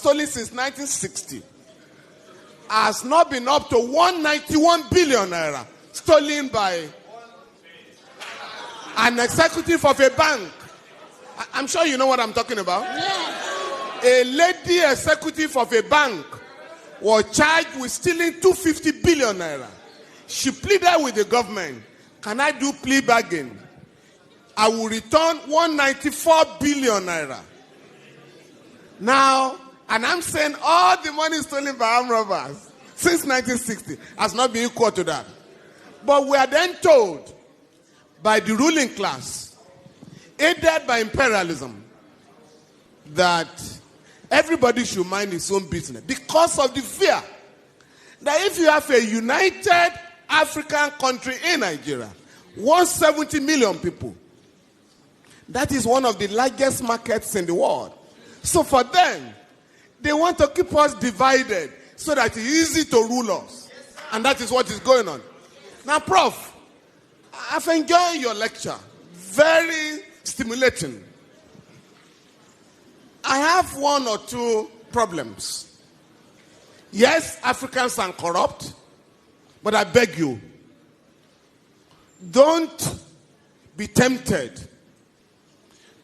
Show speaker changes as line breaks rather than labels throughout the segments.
stolen since 1960 has not been up to 191 billion naira stolen by an executive of a bank. I'm sure you know what I'm talking about.
Yes.
A lady executive of a bank was charged with stealing 250 billion naira. She pleaded with the government, can I do plea bargain? I will return 194 billion naira. Now, and I'm saying all the money stolen by armed robbers since 1960 has not been equal to that. But we are then told by the ruling class, aided by imperialism, that everybody should mind his own business because of the fear that if you have a united African country in Nigeria, 170 million people, that is one of the largest markets in the world. So for them, they want to keep us divided so that it's easy to rule us. And that is what is going on. Now, Prof, I've enjoyed your lecture. Very stimulating. I have one or two problems. Yes, Africans are corrupt, but I beg you, don't be tempted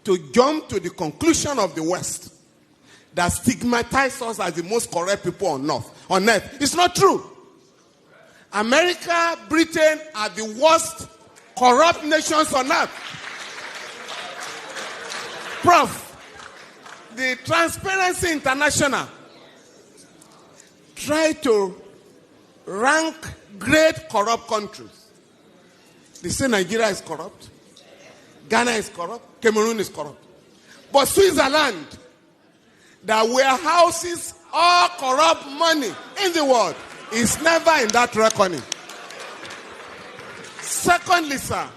to jump to the conclusion of the West that stigmatizes us as the most corrupt people on earth. It's not true. America, Britain are the worst corrupt nations on earth. Prof, the Transparency International try to rank great corrupt countries. They say Nigeria is corrupt, Ghana is corrupt, Cameroon is corrupt. But Switzerland, that warehouses all corrupt money in the world, is never in that reckoning. Secondly, sir,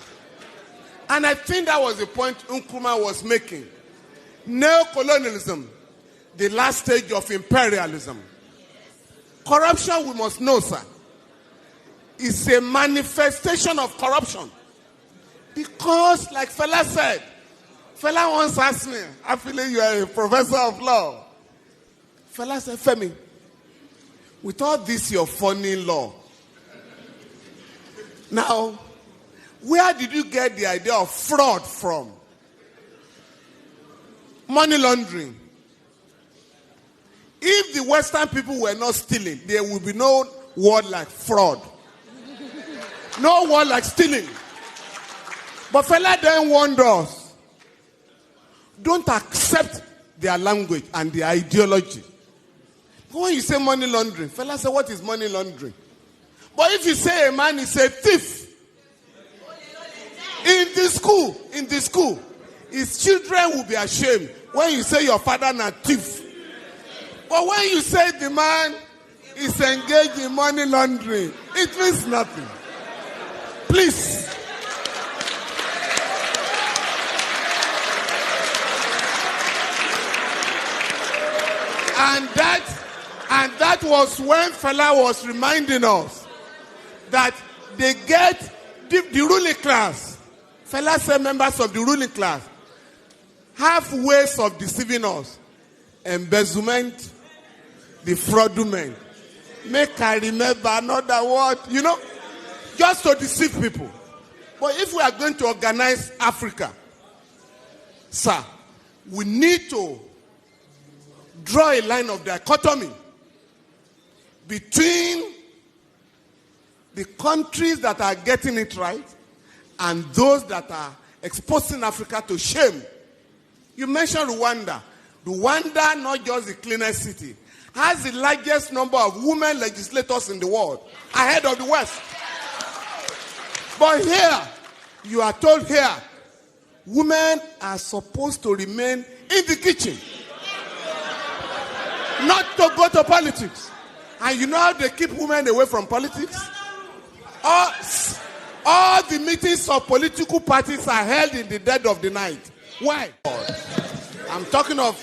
and I think that was the point Nkrumah was making, neocolonialism, the last stage of imperialism. Corruption, we must know, sir, is a manifestation of corruption. Because, like Fela said, Fela once asked me, I feel you are a professor of law. Fela said, Femi, with all this your funny law, now, where did you get the idea of fraud from? Money laundering. If the Western people were not stealing, there would be no word like fraud. No word like stealing. But Fela then warned us, don't accept their language and their ideology. But when you say money laundering, Fela said, what is money laundering? But if you say a man is a thief, in the school, his children will be ashamed when you say your father is a thief. But when you say the man is engaged in money laundering, it means nothing. Please. And that was when Fela was reminding us that they get the ruling class. Fela said members of the ruling class have ways of deceiving us. Embezzlement, the fraudulent. Make I remember another word, just to deceive people. But if we are going to organize Africa, sir, we need to draw a line of dichotomy between the countries that are getting it right and those that are exposing Africa to shame. You mentioned Rwanda. Rwanda, not just the cleanest city, has the largest number of women legislators in the world, ahead of the West. But here, you are told here, women are supposed to remain in the kitchen, not to go to politics. And you know how they keep women away from politics? All the meetings of political parties are held in the dead of the night. Why? I'm talking of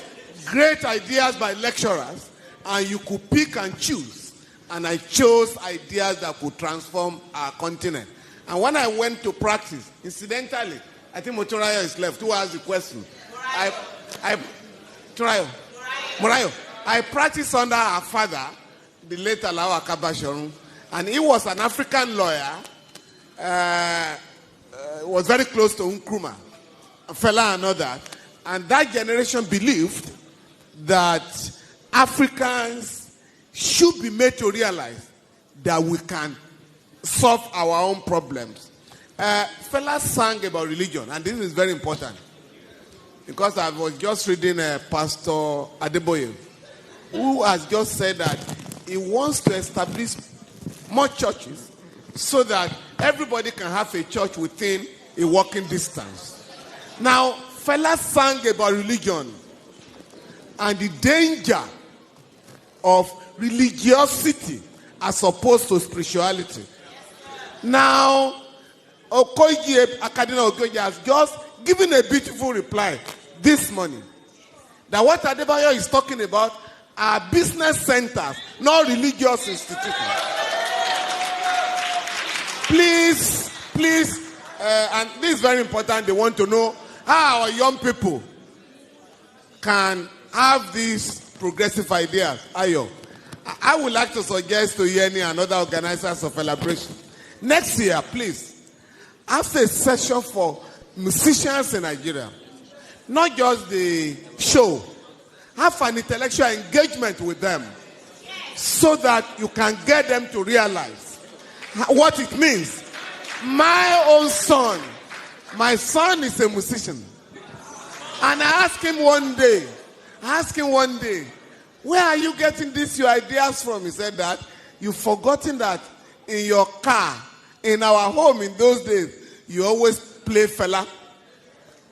great ideas by lecturers, and you could pick and choose. And I chose ideas that could transform our continent. And when I went to practice, incidentally, I think Motorayo is left. Who asked the question? Morayo. I practiced under our father, the late Alao Akabashorun, and he was an African lawyer, was very close to Nkrumah, Fela and all that. And that generation believed that Africans should be made to realize that we can solve our own problems. Fela sang about religion, and this is very important, because I was just reading Pastor Adeboye, who has just said that he wants to establish more churches so that everybody can have a church within a walking distance. Now, Fela sang about religion and the danger of religiosity as opposed to spirituality. Now, Okoye Akadina Okoye has just given a beautiful reply this morning that what Adebayo is talking about are business centers, not religious institutions. Please, and this is very important, they want to know how our young people can have these progressive ideas. Ayo, I would like to suggest to Yeni and other organizers of celebration, next year, please, have a session for musicians in Nigeria. Not just the show. Have an intellectual engagement with them so that you can get them to realize what it means. My own son, my son is a musician. And I asked him one day, where are you getting these your ideas from? He said that you've forgotten that in your car, in our home in those days, you always play Fela.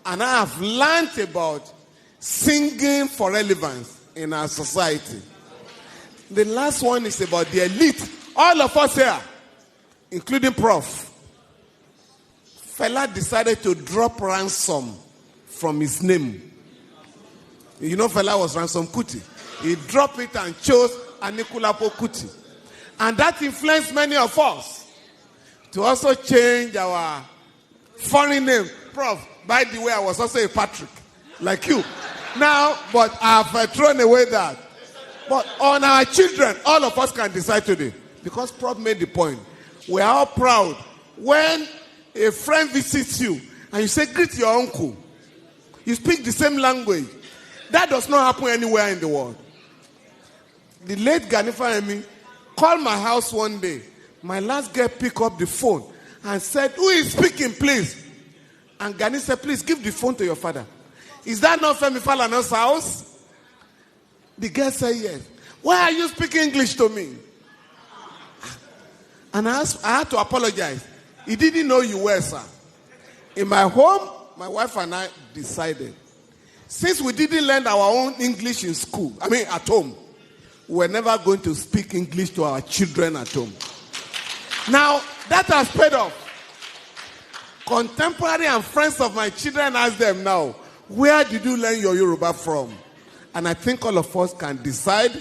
And I have learned about singing for relevance in our society. The last one is about the elite. All of us here, including Prof. Fela decided to drop ransom from his name. You know Fela was Ransom Kuti. He dropped it and chose Anikulapo Kuti. And that influenced many of us to also change our foreign name. Prof, by the way, I was also a Patrick, like you. Now, but I've thrown away that. But on our children, all of us can decide today. Because Prof made the point. We are all proud when a friend visits you and you say, greet your uncle. You speak the same language. That does not happen anywhere in the world. The late Ganifa Emi called my house one day. My last girl picked up the phone and said, who is speaking, please? And Gani said, please give the phone to your father. Is that not Femi Falana's house? The girl said, yes. Why are you speaking English to me? And I had to apologize. He didn't know you were, sir. In my home, my wife and I decided, since we didn't learn our own English in school, at home, we're never going to speak English to our children at home. Now, that has paid off. Contemporary and friends of my children ask them now, where did you learn your Yoruba from? And I think all of us can decide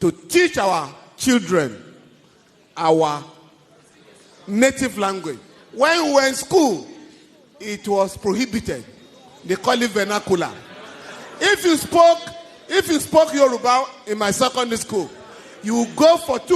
to teach our children our native language. When we were in school, it was prohibited. They call it vernacular. If you spoke Yoruba in my secondary school, you would go for 2